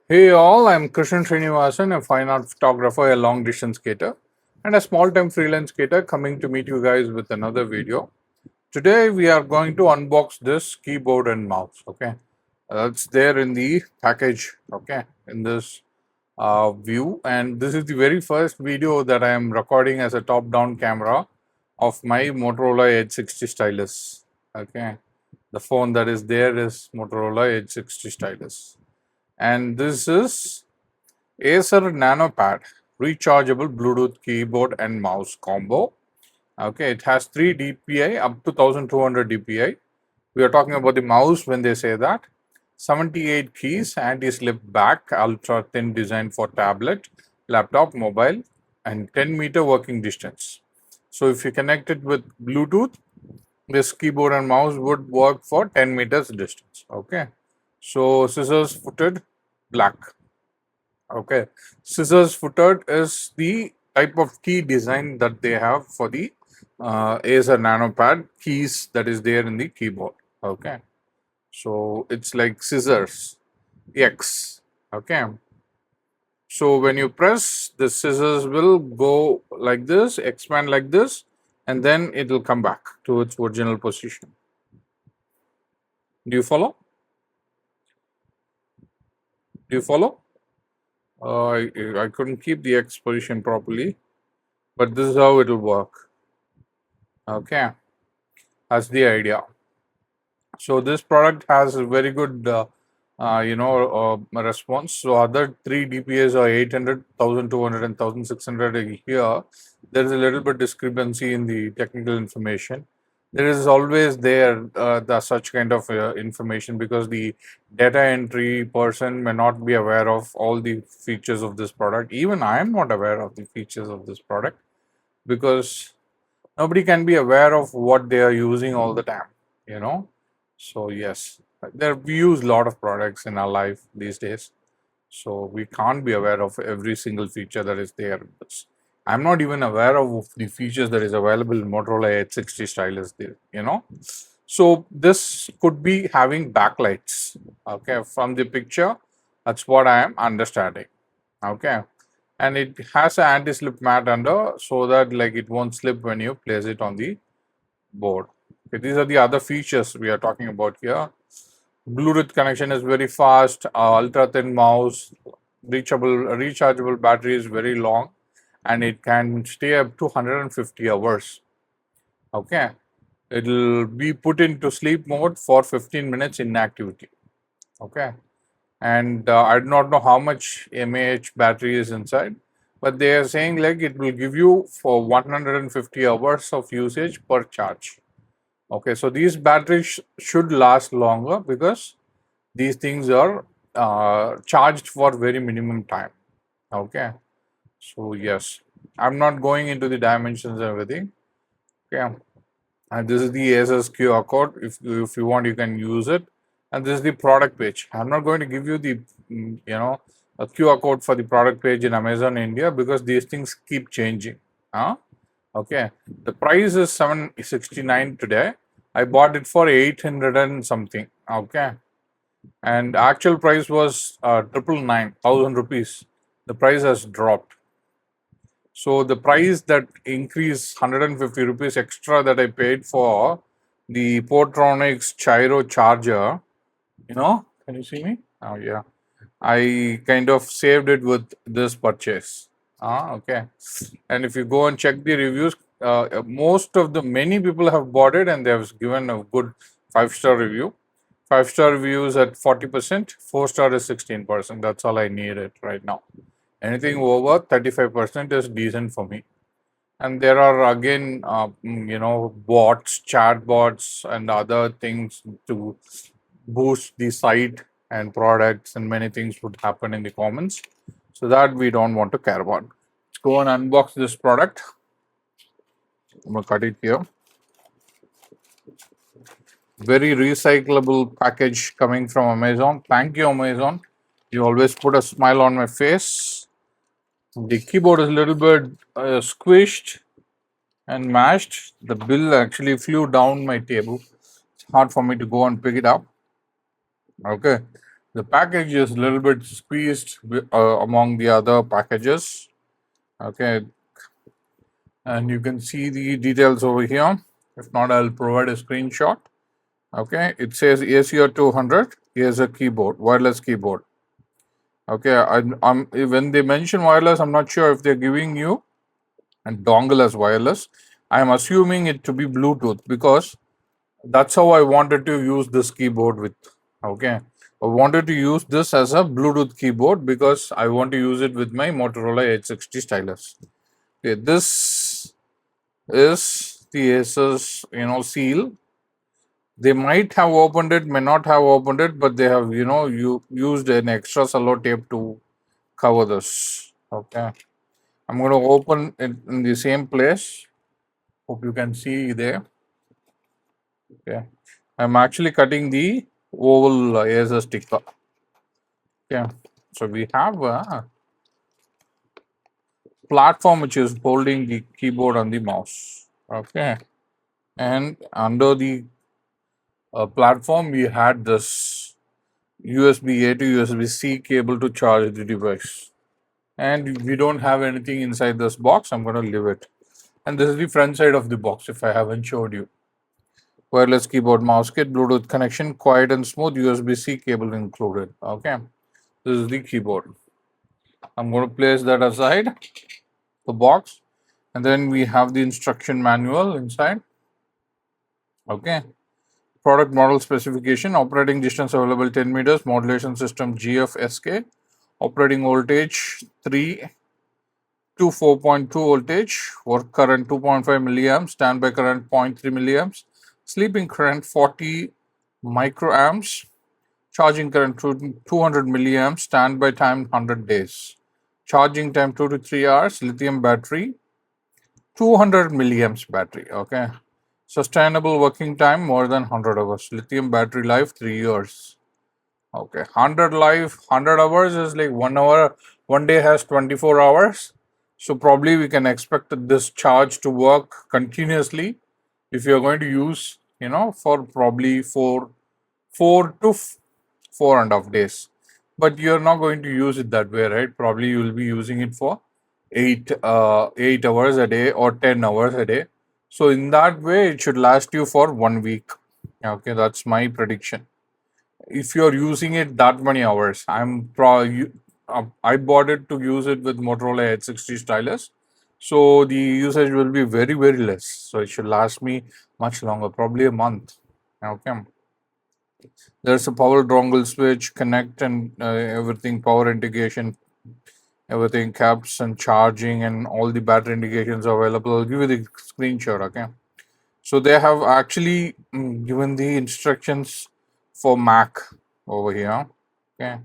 Hey all, I'm Srinivasan, a fine art photographer, a long distance skater, and a small time freelance skater coming to meet you guys with another video. Today we are going to unbox this keyboard and mouse. Okay, it's there in the package. Okay, in this view, and this is the very first video that I am recording as a top down camera of my Motorola Edge 60 stylus. Okay, the phone that is there is Motorola Edge 60 stylus, and this is Acer Nano Pad, rechargeable Bluetooth keyboard and mouse combo. Okay, it has 3 DPI up to 1200 DPI. We are talking about the mouse when they say that. 78 keys, anti-slip back, ultra thin design for tablet, laptop, mobile, and 10-meter working distance. So if you connect it with Bluetooth, this keyboard and mouse would work for 10 meters distance. Okay. So scissors footed black. Okay, scissors footed is the type of key design that they have for the Acer NanoPad keys that is there in the keyboard. Okay, so it's like scissors X. Okay, so when you press, the scissors will go like this, expand like this, and then it will come back to its original position. Do you follow? Do you follow? I couldn't keep the X position properly, but this is how it will work. Okay, that's the idea. So this product has a very good, response. So other three DPAs are 800, 1200, and 1600 here. There is a little bit discrepancy in the technical information. There is always the such kind of information because the data entry person may not be aware of all the features of this product. Even I am not aware of the features of this product because nobody can be aware of what they are using all the time, you know. So yes, there we use a lot of products in our life these days, so we can't be aware of every single feature that is there. I'm not even aware of the features that is available in Motorola Edge 60 stylus there, you know. So this could be having backlights. Okay, from the picture, that's what I am understanding. Okay, and it has an anti-slip mat under so that like it won't slip when you place it on the board. Okay, these are the other features we are talking about here. Bluetooth connection is very fast, ultra thin mouse, rechargeable battery is very long, and it can stay up to 150 hours. Okay, it'll be put into sleep mode for 15 minutes inactivity. Okay, and I do not know how much mAh battery is inside, but they are saying like it will give you for 150 hours of usage per charge. Okay, so these batteries should last longer because these things are charged for very minimum time. Okay, so yes, I'm not going into the dimensions and everything. Okay, and this is the Asus QR code. If you want, you can use it. And this is the product page. I'm not going to give you the a QR code for the product page in Amazon India because these things keep changing. Huh? Okay, the price is 769 today. I bought it for 800 and something. Okay, and actual price was 999 rupees. The price has dropped. So the price that increased 150 rupees extra that I paid for the Portronics gyro charger, can you see me? Oh yeah, I kind of saved it with this purchase. Okay. And if you go and check the reviews, most of the many people have bought it and they have given a good 5-star review. 5-star reviews at 40%, 4-star is 16%. That's all I need it right now. Anything over 35% is decent for me. And there are again, bots, chat bots, and other things to boost the site and products, and many things would happen in the comments. So that we don't want to care about. Let's go and unbox this product. I'm gonna cut it here. Very recyclable package coming from Amazon. Thank you, Amazon. You always put a smile on my face. The keyboard is a little bit squished and mashed. The bill actually flew down my table. It's hard for me to go and pick it up. Okay. The package is a little bit squeezed among the other packages. Okay, and you can see the details over here. If not, I'll provide a screenshot. Okay, it says Acer 200. Here's a keyboard, wireless keyboard. Okay, I'm when they mention wireless, I'm not sure if they're giving you a dongle as wireless. I'm assuming it to be Bluetooth because that's how I wanted to use this keyboard with. Okay, I wanted to use this as a Bluetooth keyboard because I want to use it with my Motorola 860 stylus. Okay, this is the Acer's seal. They might have opened it, may not have opened it, but they have you used an extra cello tape to cover this. Okay, I'm going to open it in the same place. Hope you can see there. Okay, I'm actually cutting the oval Acer sticker. Okay, so we have a platform which is holding the keyboard and the mouse. Okay, and under the platform we had this USB A to USB C cable to charge the device. And we don't have anything inside this box. I'm going to leave it. And this is the front side of the box if I haven't showed you. Wireless keyboard, mouse kit, Bluetooth connection, quiet and smooth, USB-C cable included. Okay, this is the keyboard. I'm going to place that aside, the box, and then we have the instruction manual inside. Okay, product model specification, operating distance available 10 meters, modulation system GFSK, operating voltage 3 to 4.2 voltage, work current 2.5 milliamps, standby current 0.3 milliamps, sleeping current 40 microamps, charging current 200 milliamps, standby time 100 days, charging time 2 to 3 hours, lithium battery 200 milliamps battery. Okay, sustainable working time more than 100 hours, lithium battery life 3 years. Okay, 100 life 100 hours is like 1 hour, 1 day has 24 hours. So probably we can expect this charge to work continuously if you're going to use, for probably four to 4.5 days. But you're not going to use it that way, right? Probably you will be using it for 8 hours a day or 10 hours a day. So in that way, it should last you for 1 week. Okay, that's my prediction. If you're using it that many hours, I bought it to use it with Motorola 860 stylus, so the usage will be very very less, so it should last me much longer, probably a month. Okay, there's a power dongle switch, connect and everything, power integration, everything, caps and charging and all the battery indications are available. I'll give you the screenshot. Okay, so they have actually given the instructions for Mac over here. Okay,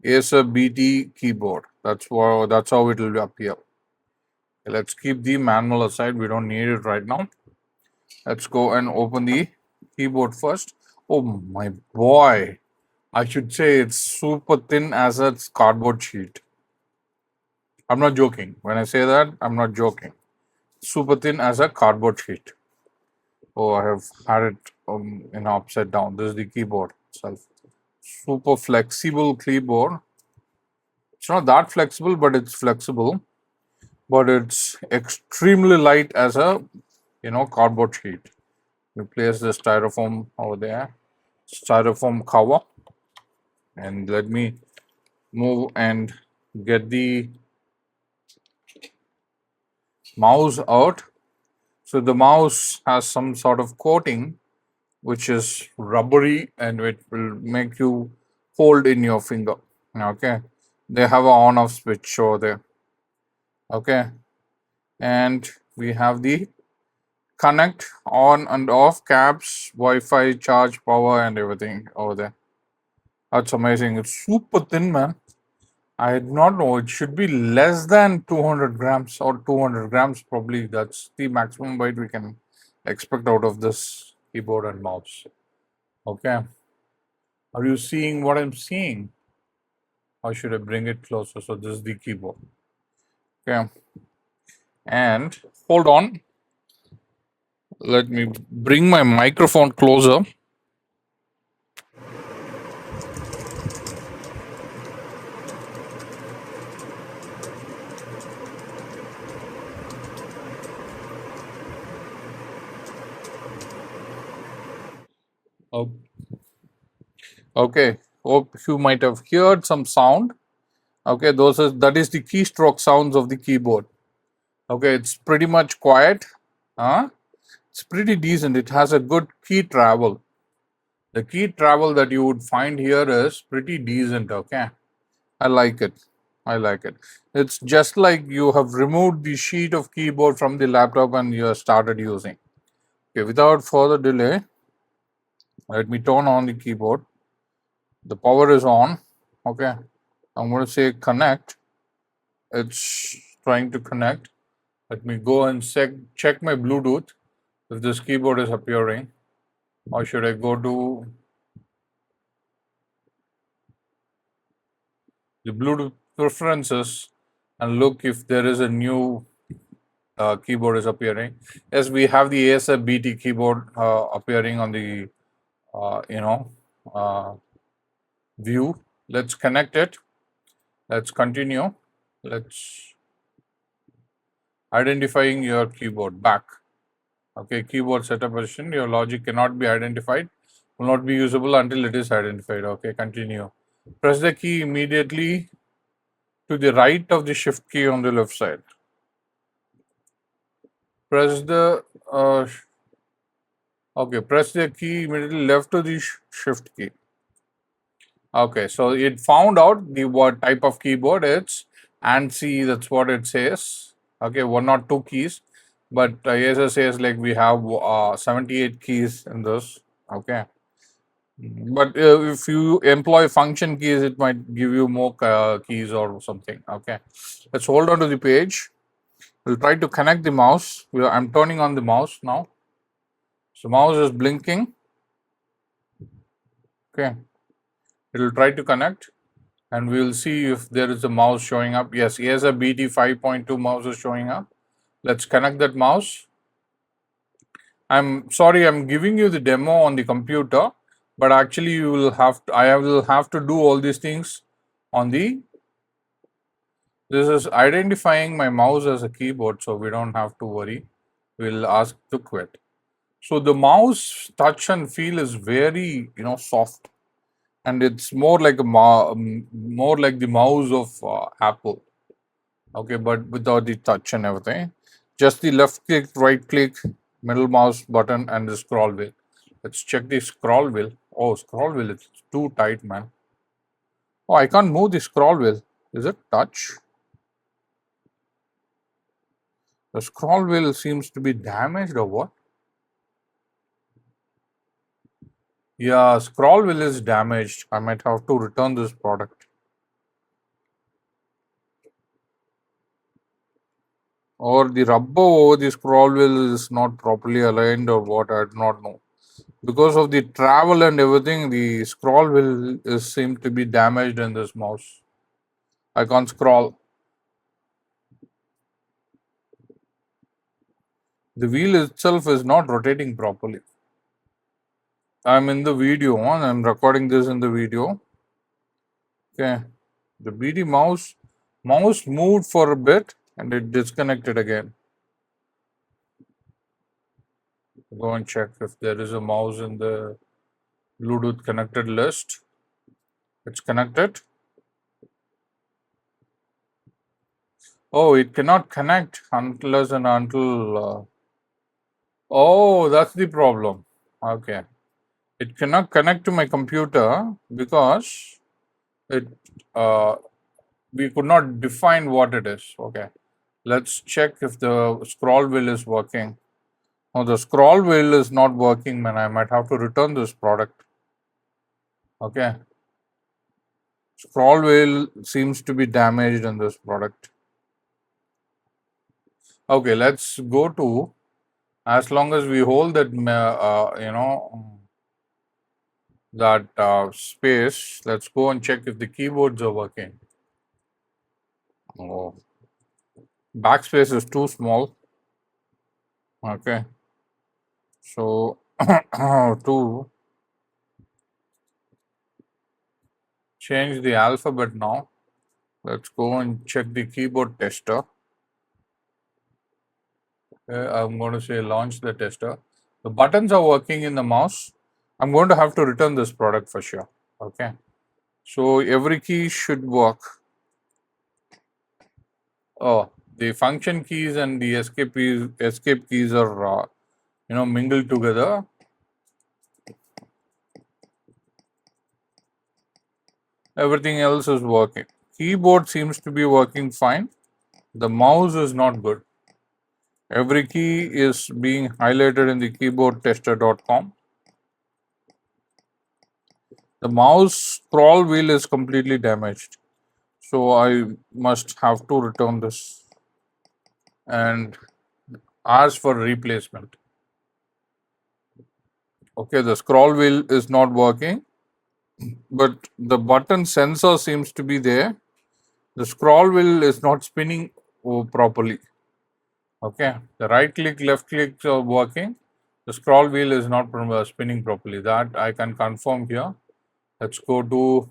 Acer BT keyboard. That's how it will appear. Okay, let's keep the manual aside. We don't need it right now. Let's go and open the keyboard first. Oh my boy! I should say it's super thin as a cardboard sheet. I'm not joking. When I say that, I'm not joking. Super thin as a cardboard sheet. Oh, I have had it upside down. This is the keyboard itself. Super flexible keyboard. It's not that flexible, but it's flexible. But it's extremely light as a cardboard sheet. We place the styrofoam over there, styrofoam cover, and let me move and get the mouse out. So the mouse has some sort of coating which is rubbery and it will make you hold in your finger. Okay, they have a on off switch over there. Okay, and we have the connect on and off, caps, Wi-Fi, charge, power, and everything over there. That's amazing. It's super thin, man. I did not know it should be less than 200 grams or 200 grams. Probably that's the maximum weight we can expect out of this keyboard and mouse. Okay. Are you seeing what I'm seeing? Or should I bring it closer? So this is the keyboard. Okay. And hold on. Let me bring my microphone closer. Oh, okay. Hope you might have heard some sound. Okay, that is the keystroke sounds of the keyboard. Okay, it's pretty much quiet. Huh? It's pretty decent. It has a good key travel. The key travel that you would find here is pretty decent. Okay, I like it. I like it. It's just like you have removed the sheet of keyboard from the laptop and you have started using. Okay, without further delay, let me turn on the keyboard. The power is on. Okay, I'm going to say connect. It's trying to connect. Let me go and check my Bluetooth if this keyboard is appearing, or should I go to the Bluetooth preferences and look if there is a new keyboard is appearing. Yes, we have the Acer BT keyboard appearing on the uh, view. Let's connect it. Let's continue. Let's identifying your keyboard back. Okay, keyboard setup position. Your logic cannot be identified. Will not be usable until it is identified. Okay, continue. Press the key immediately to the right of the shift key on the left side. Press the press the key immediately left to the shift key. Okay, so it found out the what type of keyboard it's and see that's what it says. Okay, one or two keys, but Acer says like we have 78 keys in this. Okay, but if you employ function keys, it might give you more keys or something. Okay, let's hold on to the page. We'll try to connect the mouse. I'm turning on the mouse now. So mouse is blinking. Okay, it will try to connect and we will see if there is a mouse showing up. Yes, here's a BT 5.2 mouse is showing up. Let's connect that mouse. I'm sorry, I'm giving you the demo on the computer, but actually you will have to, I will have to do all these things on the, this is identifying my mouse as a keyboard, so we don't have to worry. We'll ask to quit. So the mouse touch and feel is very, soft, and it's more like more like the mouse of Apple. Okay, but without the touch and everything. Just the left click, right click, middle mouse button, and the scroll wheel. Let's check the scroll wheel. Oh, scroll wheel is too tight, man. Oh, I can't move the scroll wheel. Is it touch? The scroll wheel seems to be damaged or what? Yeah, scroll wheel is damaged. I might have to return this product. Or the rubber over the scroll wheel is not properly aligned or what, I do not know. Because of the travel and everything, the scroll wheel is seem to be damaged in this mouse. I can't scroll. The wheel itself is not rotating properly. I'm in the video and I'm recording this in the video. Okay. The BD mouse moved for a bit and it disconnected again. Go and check if there is a mouse in the Bluetooth connected list. It's connected. Oh, it cannot connect unless and until. Oh, that's the problem. Okay. It cannot connect to my computer because it we could not define what it is. Okay. Let's check if the scroll wheel is working. Oh, the scroll wheel is not working, man. I might have to return this product. Okay. Scroll wheel seems to be damaged in this product. Okay, let's go to, as long as we hold that, that space, let's go and check if the keyboards are working. Oh, backspace is too small. Okay. So, to change the alphabet now, let's go and check the keyboard tester. I'm going to say launch the tester. The buttons are working in the mouse. I'm going to have to return this product for sure. Okay. So every key should work. Oh, the function keys and the escape keys are mingled together. Everything else is working. Keyboard seems to be working fine. The mouse is not good. Every key is being highlighted in the keyboardtester.com. The mouse scroll wheel is completely damaged. So I must have to return this and ask for replacement. Okay, the scroll wheel is not working, but the button sensor seems to be there. The scroll wheel is not spinning properly. Okay, the right click, left click are working. The scroll wheel is not spinning properly. That I can confirm here. Let's go to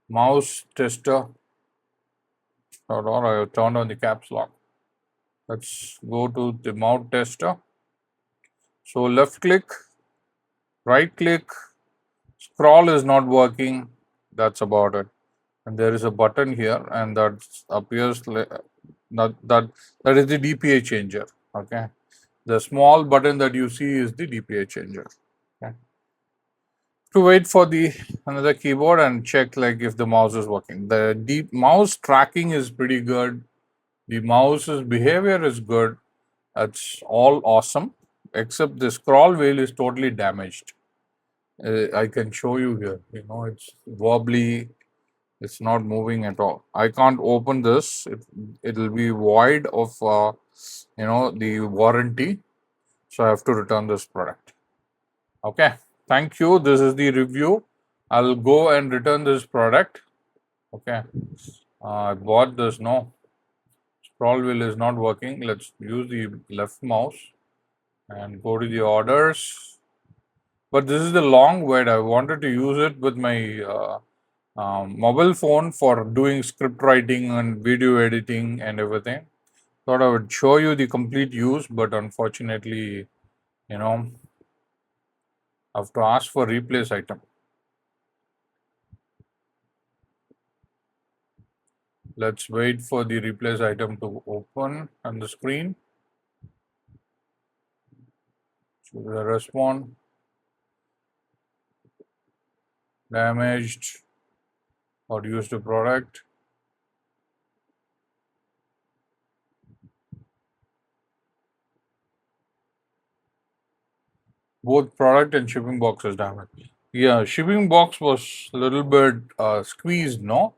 mouse tester. Or I have turned on the caps lock. Let's go to the mouse tester. So left click, right click, scroll is not working. That's about it. And there is a button here, and that appears that is the DPA changer. Okay, the small button that you see is the DPA changer. Okay. To wait for the another keyboard and check like if the mouse is working. The deep mouse tracking is pretty good. The mouse's behavior is good. That's all awesome, except the scroll wheel is totally damaged. I can show you here. It's wobbly. It's not moving at all. I can't open this. It'll be void of the warranty. So I have to return this product. Okay. Thank you. This is the review. I'll go and return this product. Okay. I bought this. No, scroll wheel is not working. Let's use the left mouse and go to the orders. But this is the long word. I wanted to use it with my mobile phone for doing script writing and video editing and everything. Thought I would show you the complete use, but unfortunately, you know, I have to ask for replace item. Let's wait for the replace item to open on the screen. So the respond damaged or used the product. Both product and shipping box is damaged. Yeah, shipping box was a little bit squeezed, no?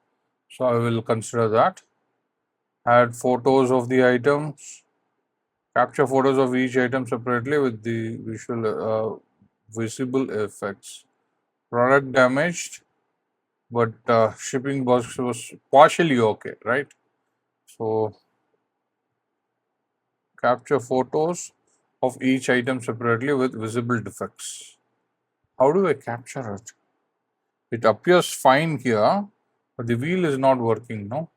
So I will consider that. Add photos of the items. Capture photos of each item separately with the visible effects. Product damaged, but shipping box was partially okay, right? So capture photos of each item separately with visible defects. How do I capture it? It appears fine here, but the wheel is not working, no?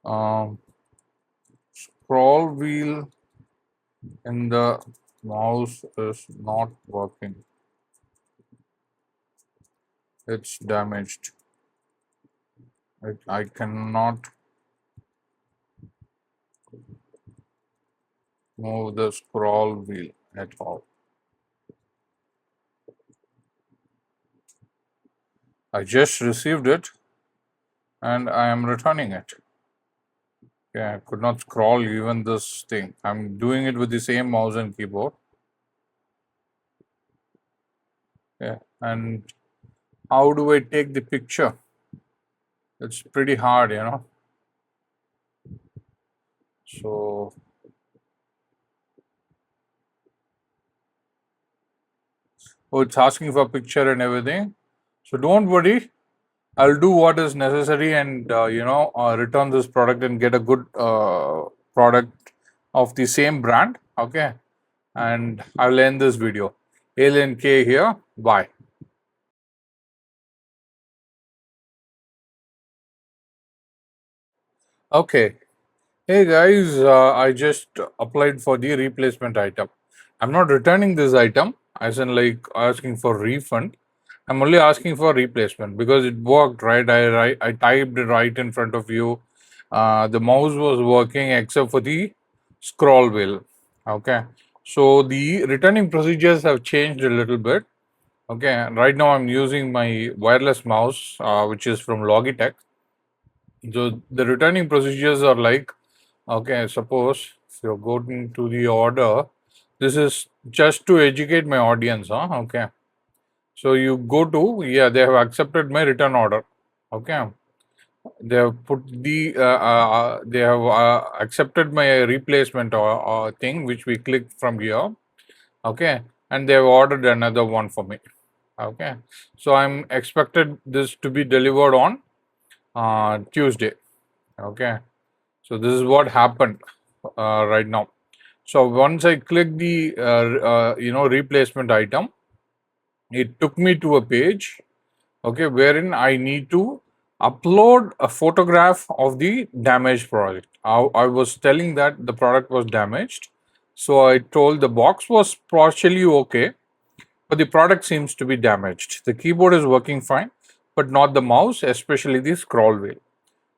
Um, Scroll wheel in the mouse is not working. It's damaged. I cannot move the scroll wheel at all. I just received it and I am returning it. Yeah, I could not scroll even this thing. I'm doing it with the same mouse and keyboard. Yeah, and how do I take the picture? It's pretty hard. So, it's asking for a picture and everything. So don't worry. I'll do what is necessary and return this product and get a good product of the same brand. Okay, and I'll end this video. Alien K here. Bye. Okay, Hey guys, I just applied for the replacement item. I'm not returning this item, as in like asking for refund. I'm only asking for replacement because it worked, right? I typed it right in front of you. The mouse was working except for the scroll wheel. Okay, so the returning procedures have changed a little bit. Okay, right now I'm using my wireless mouse, which is from Logitech. So the returning procedures are like, okay, suppose if you're going to the order, this is just to educate my audience, huh? Okay. So you go to, yeah, they have accepted my return order. Okay. They have put they have accepted my replacement or thing, which we click from here. Okay. And they have ordered another one for me. Okay. So I'm expected this to be delivered on Tuesday. Okay. So this is what happened right now. So once I click the replacement item, it took me to a page, okay, wherein I need to upload a photograph of the damaged product. I was telling that the product was damaged, so I told the box was partially okay, but the product seems to be damaged. The keyboard is working fine, but not the mouse, especially the scroll wheel.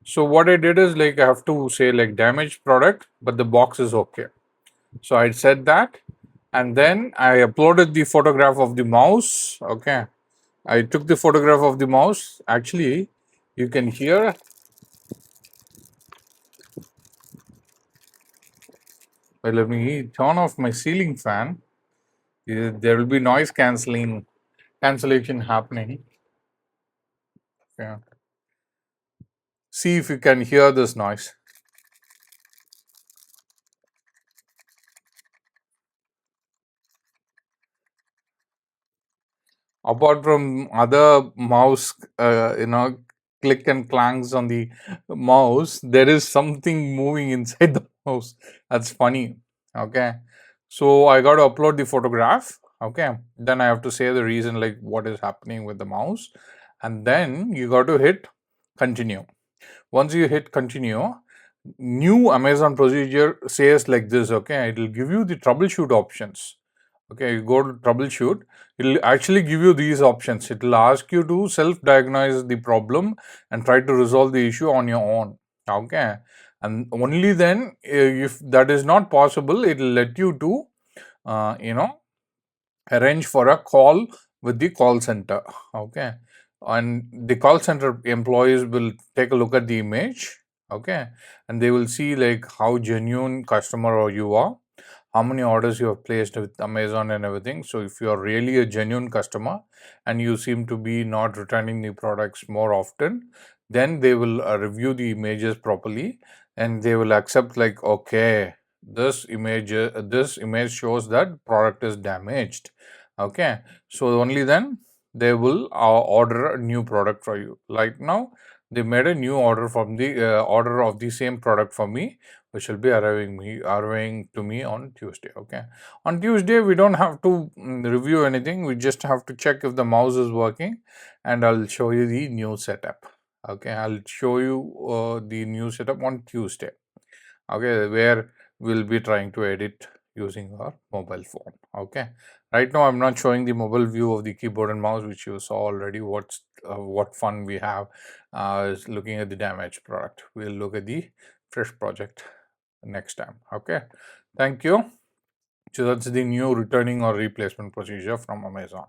So what I did is like I have to say like damaged product, but the box is okay. So I said that, and then I uploaded the photograph of the mouse. Okay, I took the photograph of the mouse. Actually, you can hear. Well, let me turn off my ceiling fan. There will be noise cancellation happening. Yeah. See if you can hear this noise. Apart from other mouse click and clangs on the mouse, there is something moving inside the mouse. That's funny. Okay, so I got to upload the photograph. Okay, then I have to say the reason, like what is happening with the mouse, and then you got to hit continue. Once you hit continue, new Amazon procedure says like this. Okay, it will give you the troubleshoot options. Okay, you go to troubleshoot, it'll actually give you these options. It will ask you to self-diagnose the problem and try to resolve the issue on your own. Okay, and only then, if that is not possible, it will let you to, you know, arrange for a call with the call center. Okay, and the call center employees will take a look at the image. Okay, and they will see like how genuine customer or you are, how many orders you have placed with Amazon and everything. So if you are really a genuine customer and you seem to be not returning the products more often, then they will review the images properly, and they will accept like, okay, this image shows that product is damaged. Okay, so only then they will order a new product for you. Like now they made a new order from the order of the same product for me, which will be arriving to me on Tuesday. Okay, on Tuesday we don't have to review anything. We just have to check if the mouse is working, and I'll show you the new setup. Okay, I'll show you the new setup on Tuesday. Okay, where we'll be trying to edit using our mobile phone. Okay, right now I'm not showing the mobile view of the keyboard and mouse, which you saw already. What fun we have is looking at the damaged product. We'll look at the fresh project next time. Okay, thank you. So that's the new returning or replacement procedure from Amazon.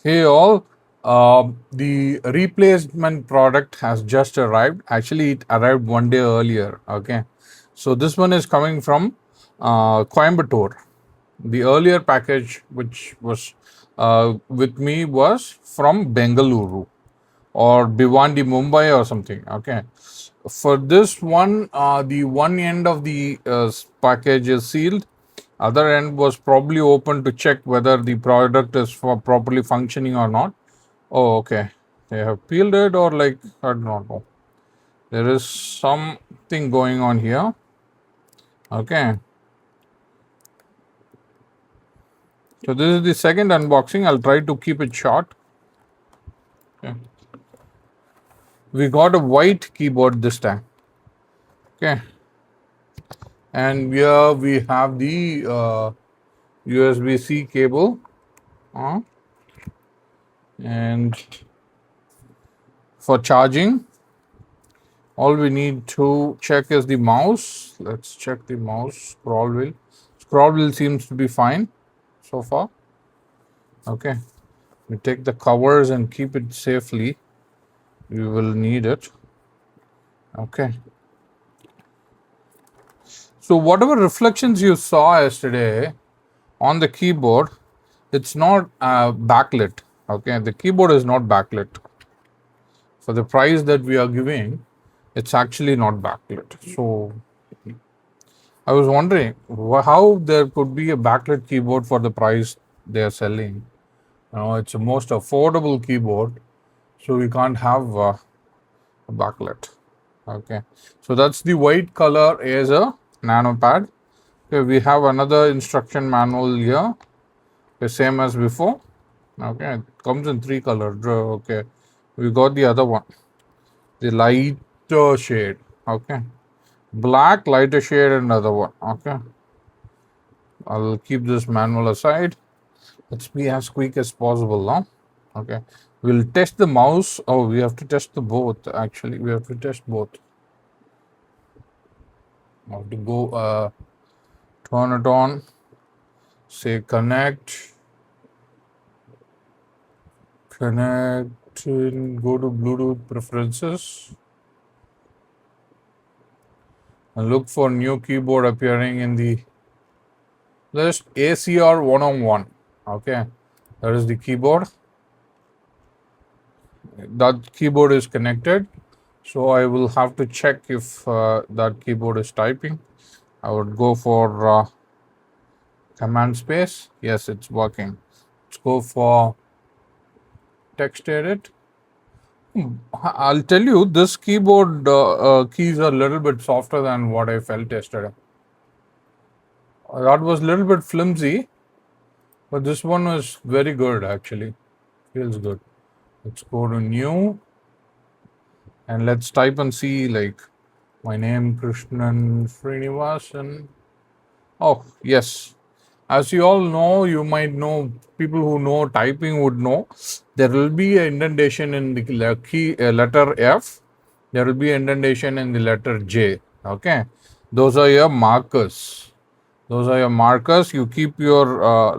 Hey all, the replacement product has just arrived. Actually, it arrived one day earlier. Okay, so this one is coming from Coimbatore. The earlier package, which was with me, was from Bengaluru or Bhiwandi, Mumbai, or something. Okay, for this one, the one end of the package is sealed. Other end was probably open to check whether the product is properly functioning or not. Oh, okay. They have peeled it, or like, I do not know. There is something going on here. Okay. So this is the second unboxing. I'll try to keep it short. Okay. We got a white keyboard this time. Okay. And here we have the USB-C cable. Uh, and for charging, all we need to check is the mouse. Let's check the mouse. Scroll wheel. Scroll wheel seems to be fine so far. Okay. We take the covers and keep it safely. We will need it. Okay. So whatever reflections you saw yesterday on the keyboard, it's not backlit. Okay, the keyboard is not backlit. For the price that we are giving, it's actually not backlit. So I was wondering how there could be a backlit keyboard for the price they are selling. It's a most affordable keyboard, so we can't have a backlit. Okay, so that's the white color Acer Nano pad. Okay, we have another instruction manual here, the same as before. Okay, it comes in three colors. Okay, we got the other one, the lighter shade. Okay, black, lighter shade, and another one. Okay, I'll keep this manual aside. Let's be as quick as possible now. Okay, we'll test the mouse. Oh, we have to test the both. Actually, we have to test both. I have to go turn it on. Say connect. Connect. Go to Bluetooth preferences. And look for new keyboard appearing in the list. Acer 101. Okay, that is the keyboard. That keyboard is connected, so I will have to check if that keyboard is typing. I would go for command space. Yes, it's working. Let's go for text edit. I'll tell you, this keyboard keys are a little bit softer than what I felt yesterday. That was a little bit flimsy, but this one was very good actually. Feels good. Let's go to new and let's type and see, like, my name Krishnan Srinivasan. Oh, yes. As you all know, you might know, people who know typing would know, there will be an indentation in the letter F. There will be an indentation in the letter J. Okay. Those are your markers. Those are your markers. You keep your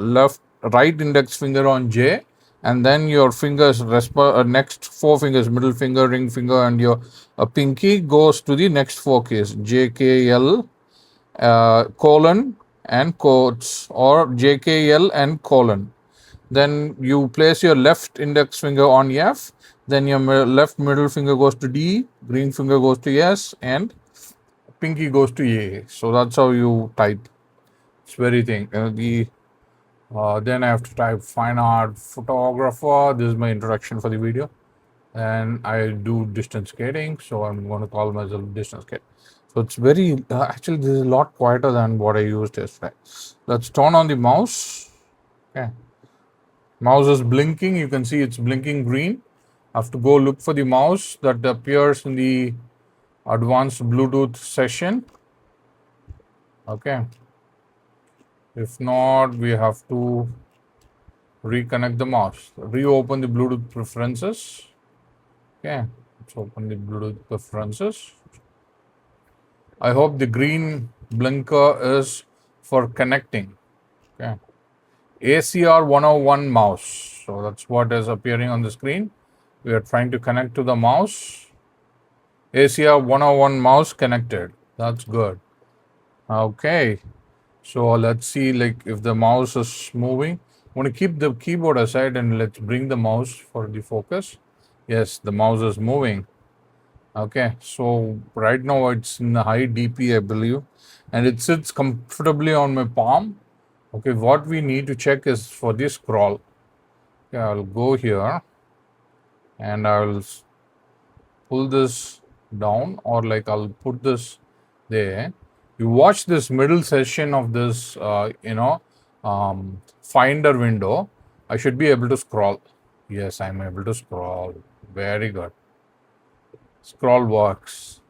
right index finger on J, and then your fingers, next four fingers, middle finger, ring finger, and your pinky goes to the next four keys, J, K, L, colon, and quotes, or J, K, L, and colon. Then you place your left index finger on F, then your left middle finger goes to D, green finger goes to S, and pinky goes to A. So that's how you type. It's very thing. Then I have to type fine art photographer. This is my introduction for the video. And I do distance skating, so I'm going to call myself distance skate. So it's very, actually, this is a lot quieter than what I used yesterday. Let's turn on the mouse. Okay. Mouse is blinking. You can see it's blinking green. I have to go look for the mouse that appears in the advanced Bluetooth session. Okay. If not, we have to reconnect the mouse. Reopen the Bluetooth preferences. Okay, let's open the Bluetooth preferences. I hope the green blinker is for connecting. Okay, ACR 101 mouse. So that's what is appearing on the screen. We are trying to connect to the mouse. ACR 101 mouse connected. That's good. Okay. So let's see, like, if the mouse is moving. I want to keep the keyboard aside and let's bring the mouse for the focus. Yes, the mouse is moving. Okay, so right now it's in the high DP, I believe, and it sits comfortably on my palm. Okay, what we need to check is for the scroll. Okay, I'll go here and I'll pull this down, or like I'll put this there. You watch this middle session of this, Finder window, I should be able to scroll. Yes, I'm able to scroll. Very good. Scroll works.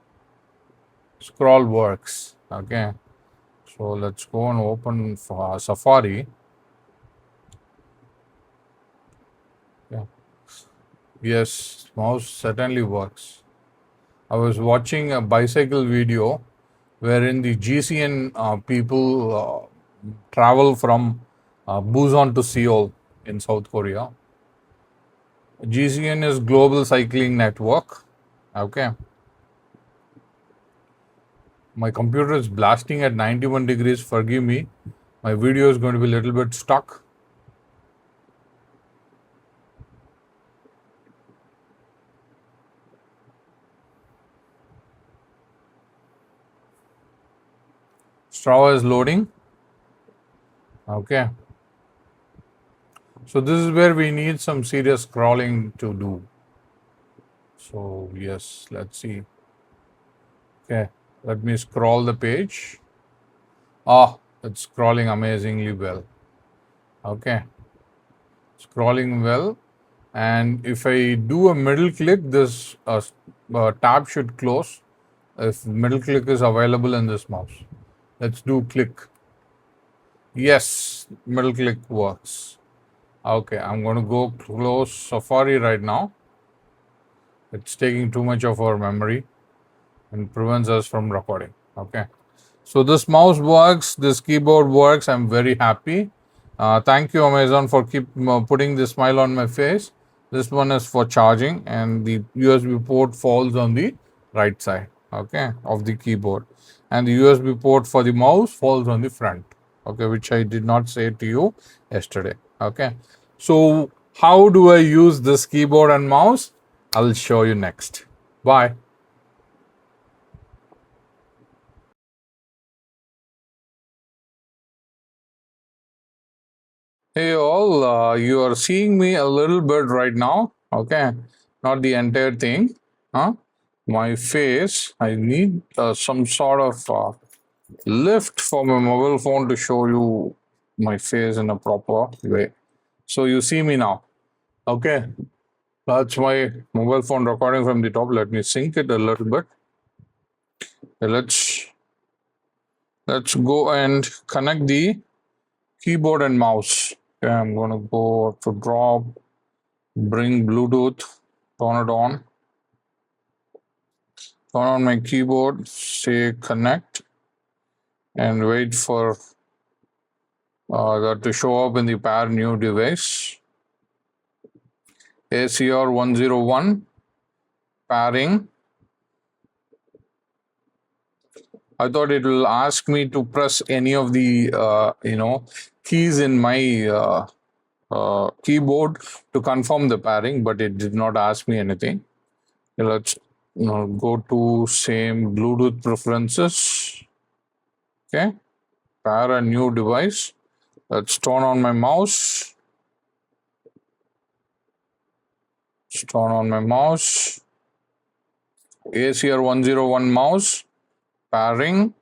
Scroll works. Okay. So let's go and open for Safari. Yeah. Yes, mouse certainly works. I was watching a bicycle video wherein the GCN people travel from Busan to Seoul in South Korea. GCN is Global Cycling Network. Okay. My computer is blasting at 91 degrees. Forgive me. My video is going to be a little bit stuck. Strava is loading. Okay. So this is where we need some serious scrolling to do. So yes, let's see. Okay, let me scroll the page. Ah, it's scrolling amazingly well. Okay, scrolling well. And if I do a middle click, this tab should close if middle click is available in this mouse. Let's do click. Yes, middle click works. Okay, I'm going to go close Safari right now. It's taking too much of our memory and prevents us from recording. Okay. So this mouse works, this keyboard works. I'm very happy. Thank you, Amazon, for keep putting the smile on my face. This one is for charging, and the USB port falls on the right side, okay, of the keyboard, and the USB port for the mouse falls on the front, okay, which I did not say to you yesterday. Okay, so how do I use this keyboard and mouse? I'll show you next. Bye. Hey all, you are seeing me a little bit right now, okay? Not the entire thing, huh? My face, I need some sort of lift for my mobile phone to show you my face in a proper way. So you see me now, okay? That's my mobile phone recording from the top. Let me sync it a little bit. Let's go and connect the keyboard and mouse. Okay, I'm gonna go to drop, bring Bluetooth, turn it on, turn on my keyboard, say connect, and wait for that to show up in the pair new device. Acer 101 pairing. I thought it will ask me to press any of the keys in my keyboard to confirm the pairing, but it did not ask me anything. Let's go to same Bluetooth preferences. Okay, pair a new device. Let's turn on my mouse. Turn on my mouse. Acer 101 mouse. Pairing.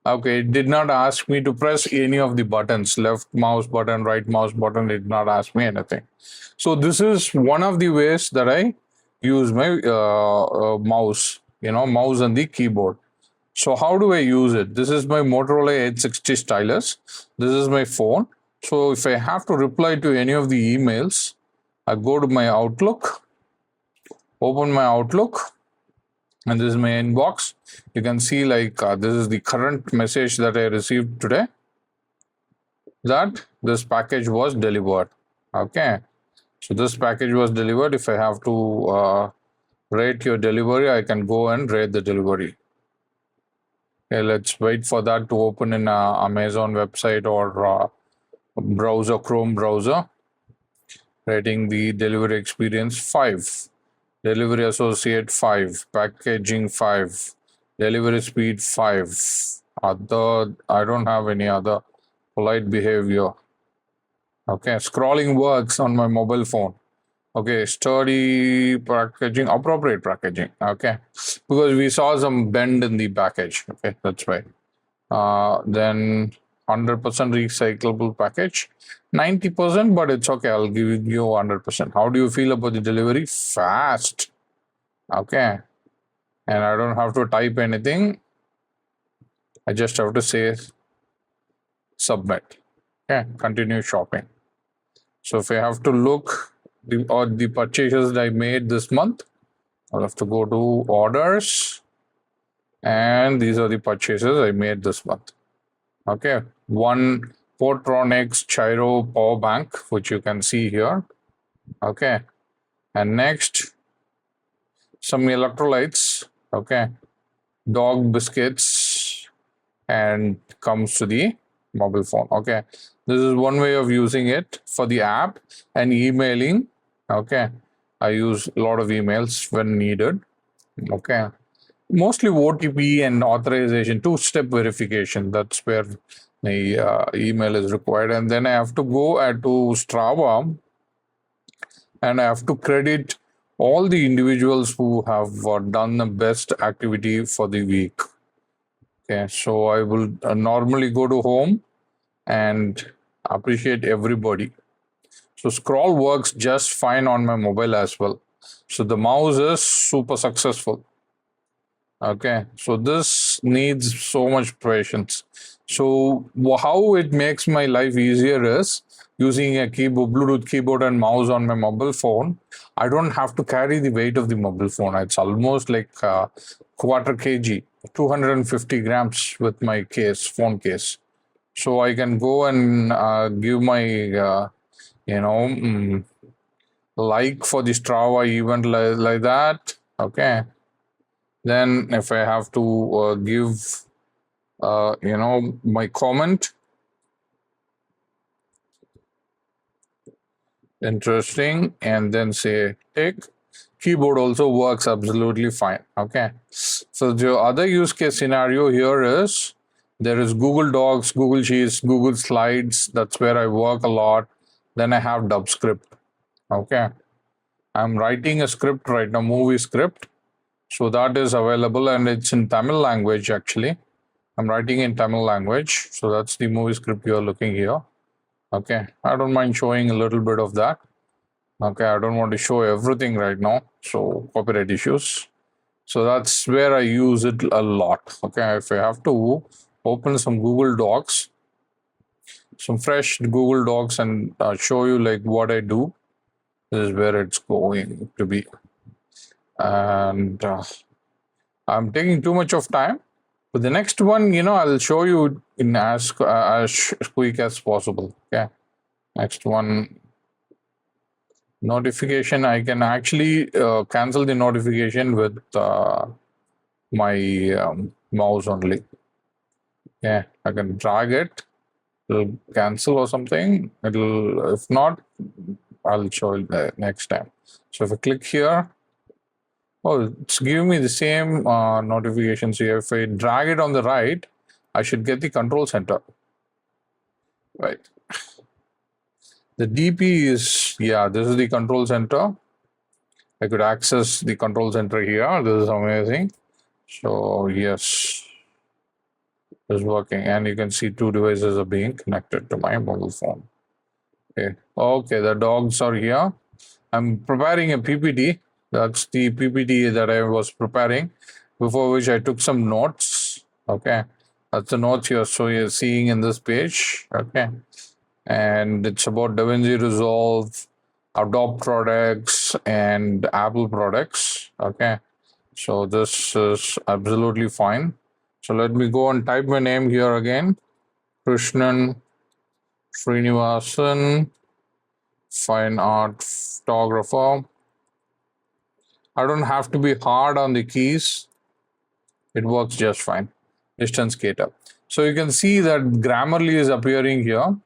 Okay, it did not ask me to press any of the buttons. Left mouse button, right mouse button. It did not ask me anything. So this is one of the ways that I use my mouse. Mouse and the keyboard. So how do I use it? This is my Motorola 860 stylus. This is my phone. So if I have to reply to any of the emails, I go to my Outlook, open my Outlook, and this is my inbox. You can see like this is the current message that I received today, that this package was delivered. Okay. So this package was delivered. If I have to rate your delivery, I can go and rate the delivery. Okay, let's wait for that to open in Amazon website or browser, Chrome browser. Rating the delivery experience 5, delivery associate 5, packaging 5, delivery speed 5. Other, I don't have any other polite behavior. Okay, scrolling works on my mobile phone. Okay, sturdy packaging, appropriate packaging. Okay, because we saw some bend in the package. Okay, that's why. Then 100% recyclable package. 90%, but it's okay. I'll give you 100%. How do you feel about the delivery? Fast. Okay. And I don't have to type anything. I just have to say submit. Okay. Continue shopping. So if I have to look the purchases that I made this month, I'll have to go to orders. And these are the purchases I made this month. Okay. One portronics gyro power bank, which you can see here. Okay. And next, some electrolytes. Okay. Dog biscuits, and comes to the mobile phone. Okay. This is one way of using it for the app and emailing. Okay. I use a lot of emails when needed. Okay. Mostly OTP and authorization, two-step verification. That's where the email is required. And then I have to go to Strava and I have to credit all the individuals who have done the best activity for the week. Okay, so I will normally go to home and appreciate everybody. So scroll works just fine on my mobile as well. So the mouse is super successful. Okay, so this needs so much patience. So how it makes my life easier is using a keyboard, Bluetooth keyboard and mouse on my mobile phone. I don't have to carry the weight of the mobile phone. It's almost like quarter kg, 250 grams with my phone case. So I can go and give my, like for the Strava event like that. Okay. Then if I have to give, my comment, interesting, and then say tick. Keyboard also works absolutely fine. Okay. So the other use case scenario here is there is Google Docs, Google Sheets, Google Slides. That's where I work a lot. Then I have dub script. Okay. I'm writing a script right now, movie script. So that is available and it's in Tamil language actually. I'm writing in Tamil language. So that's the movie script you're looking here. Okay. I don't mind showing a little bit of that. Okay. I don't want to show everything right now. So copyright issues. So that's where I use it a lot. Okay. If I have to open some Google Docs, some fresh Google Docs and show you like what I do, this is where it's going to be. And I'm taking too much of time. But the next one, I'll show you in as quick as possible. Okay. Next one, notification. I can actually cancel the notification with my mouse only. Yeah, I can drag it. It'll cancel or something. If not, I'll show you the next time. So if I click here, it's giving me the same notifications here. If I drag it on the right, I should get the control center. Right. The DP is, this is the control center. I could access the control center here. This is amazing. So yes, it's working. And you can see two devices are being connected to my mobile phone. Okay, the dogs are here. I'm preparing a PPT. That's the PPT that I was preparing, before which I took some notes. Okay, that's the notes you're seeing in this page. Okay, and it's about DaVinci Resolve, Adobe products, and Apple products. Okay, so this is absolutely fine. So let me go and type my name here again. Krishnan, Srinivasan, fine art photographer. I don't have to be hard on the keys. It works just fine. Distance cater. So you can see that Grammarly is appearing here.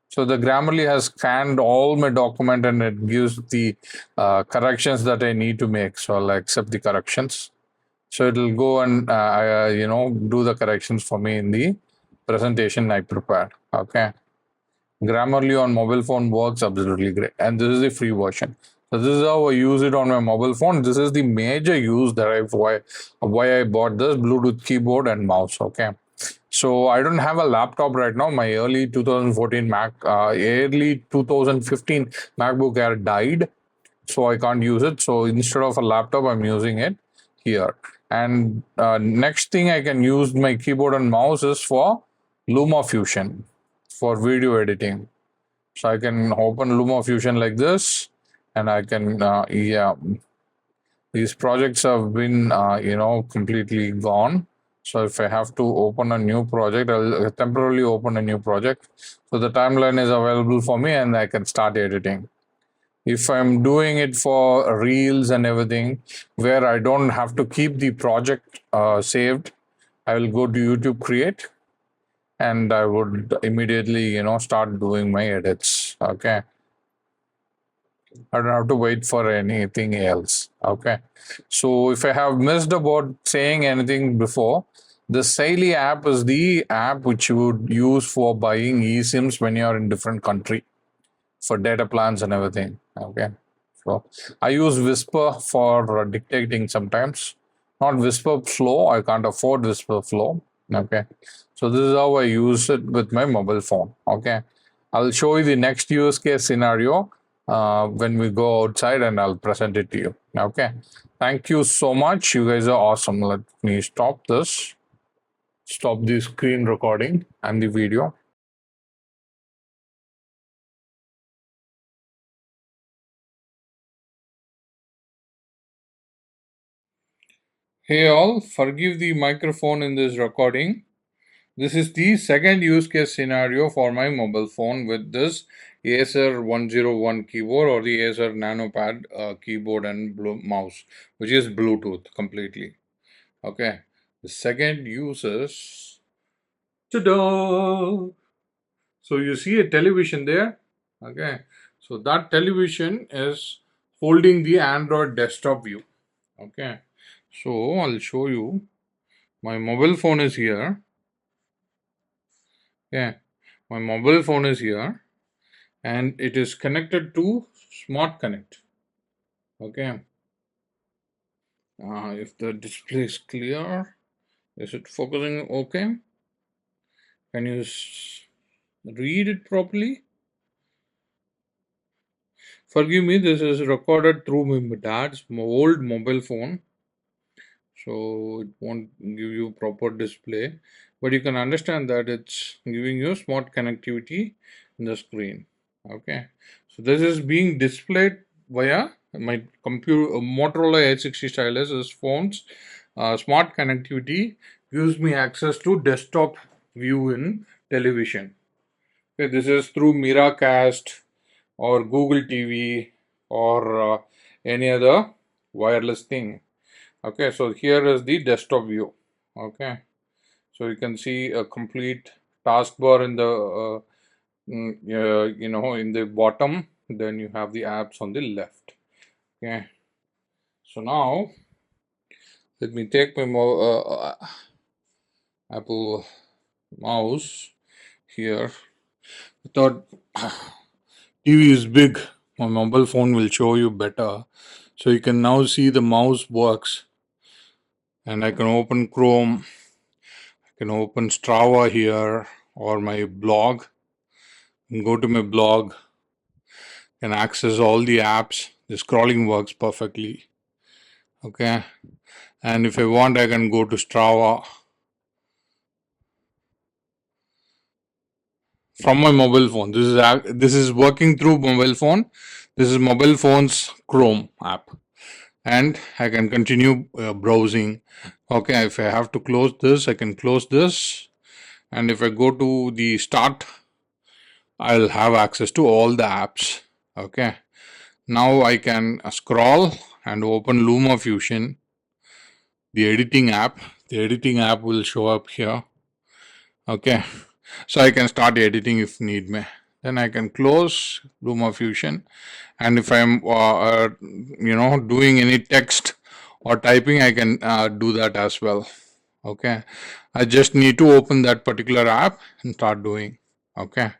So the Grammarly has scanned all my document and it gives the corrections that I need to make. So I'll accept the corrections. So it'll go and do the corrections for me in the presentation I prepared. Okay. Grammarly on mobile phone works absolutely great. And this is the free version. So this is how I use it on my mobile phone. This is the major use that why I bought this Bluetooth keyboard and mouse. Okay. So I don't have a laptop right now. My early 2014 early 2015 MacBook Air died, so I can't use it. So instead of a laptop, I'm using it here. And next thing I can use my keyboard and mouse is for LumaFusion for video editing. So I can open LumaFusion like this, and I can yeah, these projects have been completely gone. So if I have to open a new project, I'll temporarily open a new project. So the timeline is available for me, and I can start editing. If I'm doing it for reels and everything, where I don't have to keep the project saved, I will go to YouTube Create, and I would immediately, start doing my edits. Okay. I don't have to wait for anything else. Okay. So if I have missed about saying anything before, the Saily app is the app which you would use for buying eSIMs when you're in different country for data plans and everything. Okay. So I use Whisper for dictating sometimes. Not Whisper Flow. I can't afford Whisper Flow. Okay. So this is how I use it with my mobile phone. Okay. I'll show you the next use case scenario when we go outside, and I'll present it to you. Okay. Thank you so much. You guys are awesome. Let me stop this. Stop the screen recording and the video. Hey all, forgive the microphone in this recording. This is the second use case scenario for my mobile phone with this Acer 101 keyboard or the Acer Nano Pad keyboard and mouse, which is Bluetooth completely. Okay. The second use is ta-da! So you see a television there. Okay. So that television is holding the Android desktop view. Okay. So I'll show you. My mobile phone is here. Okay. My mobile phone is here, and it is connected to Smart Connect. Okay. If the display is clear, is it focusing okay? Can you read it properly? Forgive me, this is recorded through my dad's old mobile phone, so it won't give you proper display, but you can understand that it's giving you smart connectivity in the screen. Okay, so this is being displayed via my computer Motorola 860 stylus. This phone's smart connectivity gives me access to desktop view in television. Okay, this is through Miracast or Google TV or any other wireless thing. Okay, so here is the desktop view. Okay, so you can see a complete taskbar in the in the bottom. Then you have the apps on the left. Okay, so now let me take my Apple mouse here. I thought TV is big. My mobile phone will show you better. So you can now see the mouse works, and I can open Chrome. I can open Strava here or my blog. Go to my blog and access all the apps. The scrolling works perfectly. Okay, and if I want, I can go to Strava from my mobile phone. This is working through mobile phone. This is mobile phone's Chrome app, and I can continue browsing. Okay, if I have to close this, I can close this, and if I go to the start, I'll have access to all the apps. Okay, now I can scroll and open LumaFusion, the editing app. The editing app will show up here. Okay, so I can start editing if need me. Then I can close LumaFusion, and if I'm doing any text or typing, I can do that as well. Okay, I just need to open that particular app and start doing. Okay,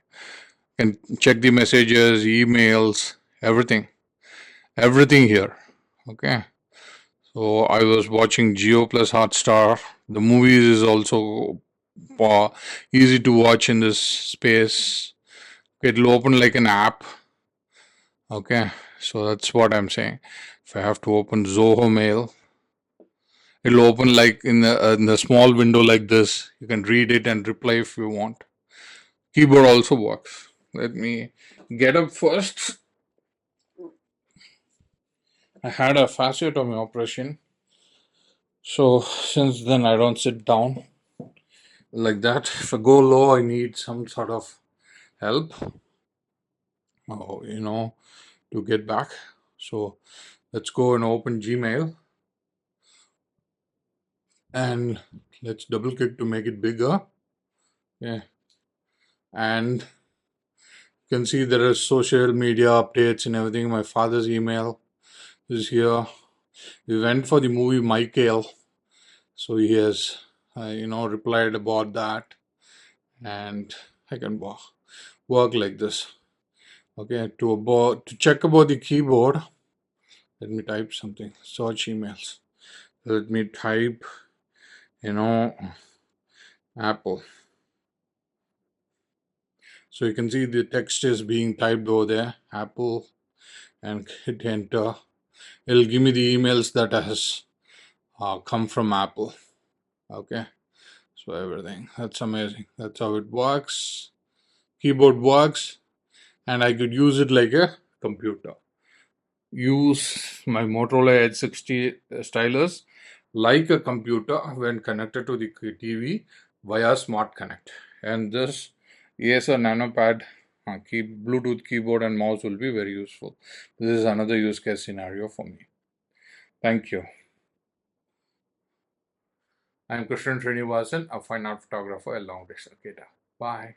can check the messages, emails, everything here. Okay, so I was watching Geo plus Hotstar. The movies is also uh, easy to watch in this space. It'll open like an app. Okay, so that's what I'm saying. If I have to open Zoho Mail, it'll open like in the small window like this. You can read it and reply if you want. Keyboard also works. Let me get up first. I had a fasciotomy operation, so since then I don't sit down like that. If I go low, I need some sort of help, you know, to get back. So let's go and open Gmail and let's double click to make it bigger. Yeah, and you can see there are social media updates and everything. My father's email is here. We went for the movie Michael, so he has, replied about that, and I can work like this. Okay, to check about the keyboard, let me type something. Search emails. Let me type, you know, Apple. So you can see the text is being typed over there, Apple, and hit enter. It'll give me the emails that has come from Apple. Okay, so everything. That's amazing. That's how it works. Keyboard works, and I could use it like a computer. Use my Motorola Edge 60 stylus like a computer when connected to the TV via Smart Connect. And this Acer Nano Pad Bluetooth keyboard and mouse will be very useful. This is another use case scenario for me. Thank you. I'm Krishnan Srinivasan, a fine art photographer, a long distance educator. Bye.